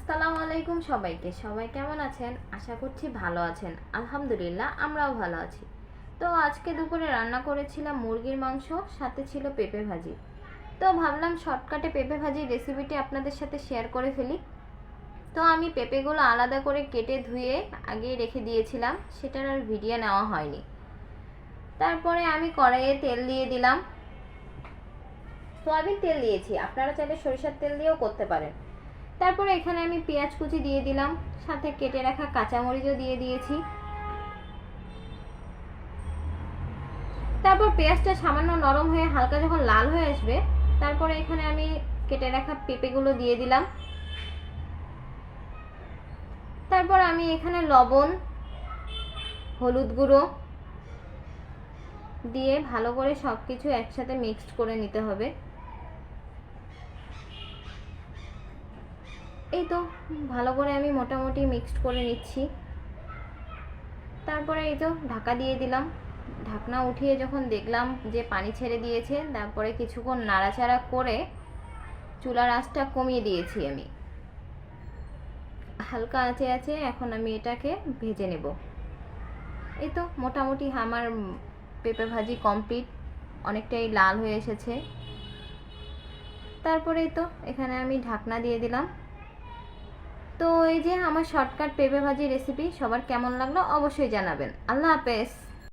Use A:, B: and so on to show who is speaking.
A: আসসালামু আলাইকুম সবাইকে। সবাই কেমন আছেন? আশা করছি ভালো আছেন। আলহামদুলিল্লাহ আমরাও ভালো আছি। তো আজকে দুপুরে রান্না করেছিলাম মুরগির মাংস, সাথে ছিল পেঁপে ভাজি। তো ভাবলাম শর্টকাটে পেঁপে ভাজির রেসিপিটি আপনাদের সাথে শেয়ার করে ফেলি। তো আমি পেঁপেগুলো আলাদা করে কেটে ধুয়ে আগেই রেখে দিয়েছিলাম, সেটার আর ভিডিও নেওয়া হয়নি। তারপরে আমি কড়াইয়ে তেল দিয়ে দিলাম। সয়াবিন তেল দিয়েছি, আপনারা চাইলে সরিষার তেল দিয়েও করতে পারেন। তারপরে এখানে আমি পেঁয়াজ কুচি দিয়ে দিলাম, সাথে কেটে রাখা কাঁচামরিচও দিয়ে দিয়েছি। তারপর পেঁয়াজটা সামান্য নরম হয়ে হালকা যখন লাল হয়ে আসবে, তারপরে এখানে আমি কেটে রাখা পেঁপেগুলো দিয়ে দিলাম। তারপর আমি এখানে লবণ, হলুদ গুঁড়ো দিয়ে ভালো করে সবকিছু একসাথে মিক্সড করে নিতে হবে। এই তো ভালো করে আমি মোটামুটি মিক্সড করে নিচ্ছি। তারপরে এই তো ঢাকা দিয়ে দিলাম। ঢাকনা উঠিয়ে যখন দেখলাম যে পানি ছেড়ে দিয়েছে, তারপরে কিছুক্ষণ নাড়াচাড়া করে চুলার আঁচটা কমিয়ে দিয়েছি আমি। হালকা আঁচে আছে এখন আমি এটাকে ভেজে নেব। এই তো মোটামুটি আমার পেঁপে ভাজি কমপ্লিট, অনেকটাই লাল হয়ে এসেছে। তারপরেই তো এখানে আমি ঢাকনা দিয়ে দিলাম। তো এই যে আমার শর্টকাট পেঁপে ভাজি রেসিপি, সবার কেমন লাগলো অবশ্যই জানাবেন। আল্লাহ হাফেজ।